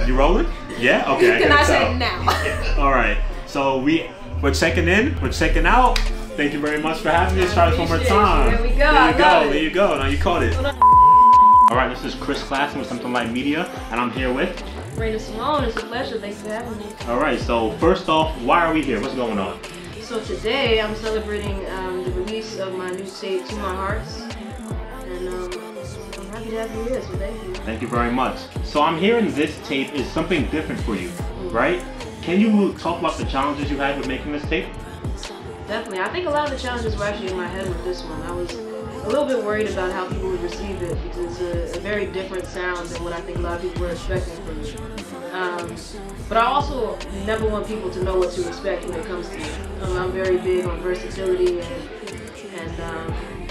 You rolling? Yeah? Okay. Can I say it now? All right. So we're checking in. We're checking out. Thank you very much for having me. Let's try this one more time. There we go. There you go. Now you caught it. All right. This is CClaxton with Something Like Media, and I'm here with Raina Simone. It's a pleasure. Thanks for having me. All right. So first off, why are we here? What's going on? So today I'm celebrating the release of my new tape, To My Hearts, and I'm happy to have you here. So thank you. Thank you very much. So I'm hearing this tape is something different for you, right? Can you talk about the challenges you had with making this tape? Definitely. I think a lot of the challenges were actually in my head with this one. I was a little bit worried about how people would receive it because it's a very different sound than what I think a lot of people were expecting from me. But I also never want people to know what to expect when it comes to it. I'm very big on versatility and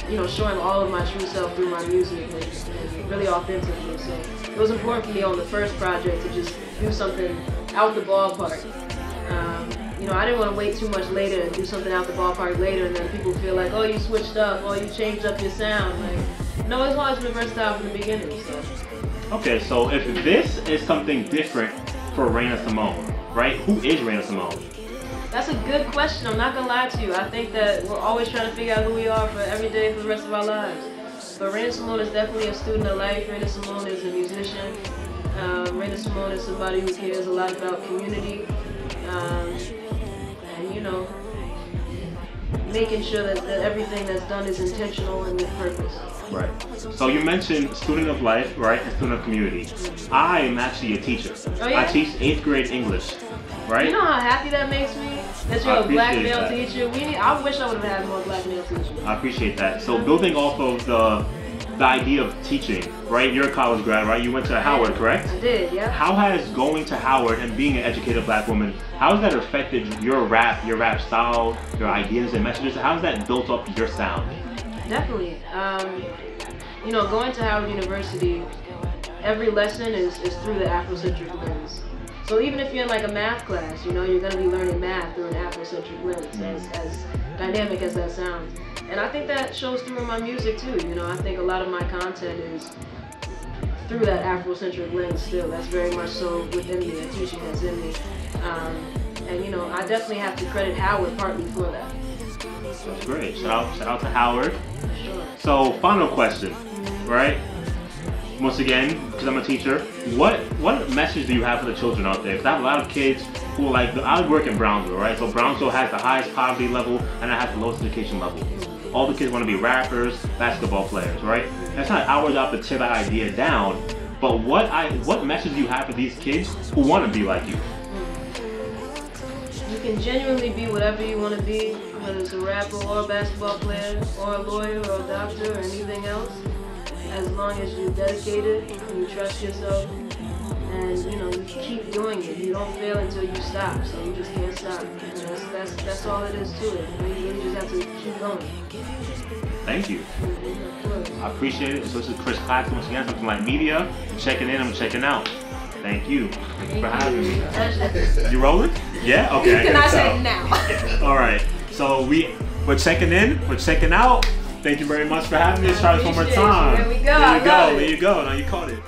you know, showing all of my true self through my music and really authentically. So it was important for me on the first project to just do something out the ballpark. You know, I didn't want to wait too much later and do something out the ballpark later and then people feel like, oh, you switched up, oh, you changed up your sound. Like, no, it's always been versatile from the beginning. So. Okay, so if this is something different for Raina Simone, right? Who is Raina Simone? That's a good question. I'm not gonna lie to you. I think that we're always trying to figure out who we are for every day for the rest of our lives. But Raina Simone is definitely a student of life. Raina Simone is a musician. Raina Simone is somebody who cares a lot about community. And you know, making sure that everything that's done is intentional and with purpose. Right. So you mentioned student of life, right, and student of community. I am actually a teacher. Oh, yeah? I teach 8th grade English, right? You know how happy that makes me? That you're a black male teacher. I wish I would have had more black male teachers. I appreciate that. So building off of the idea of teaching, right? You're a college grad, right? You went to Howard, correct? I did, yeah. How has going to Howard and being an educated black woman, how has that affected your rap style, your ideas and messages? How has that built up your sound? Definitely. You know, going to Howard University, every lesson is through the Afrocentric lens. So even if you're in like a math class, you know, you're going to be learning math through an Afrocentric lens, as dynamic as that sounds. And I think that shows through in my music too. You know, I think a lot of my content is through that Afrocentric lens still. That's very much so within me, a teaching that's in me. And you know, I definitely have to credit Howard partly for that. That's great. Shout out to Howard. Sure. So final question, right? Once again, because I'm a teacher, what message do you have for the children out there? Because I have a lot of kids who are like, I work in Brownsville, right? So Brownsville has the highest poverty level and it has the lowest education level. All the kids want to be rappers, basketball players, right? That's not our job to tear that idea down, but what message do you have for these kids who want to be like you? You can genuinely be whatever you want to be, whether it's a rapper or a basketball player or a lawyer or a doctor or anything else, as long as you're dedicated and you trust yourself and you know, you keep doing it. You don't fail until you stop, so you just can't stop. And that's all it is to it. You really just have to keep going. Thank you. I appreciate it. So this is CClaxton once again, Something Like Media. I'm checking in, I'm checking out. Thank you. Thank you for having me. You rolling? Yeah? Okay. Can I say it now? All right. So we're checking in, we're checking out. Thank you very much for having me. Let's try this one more time. There we go. There you go. Now you caught it.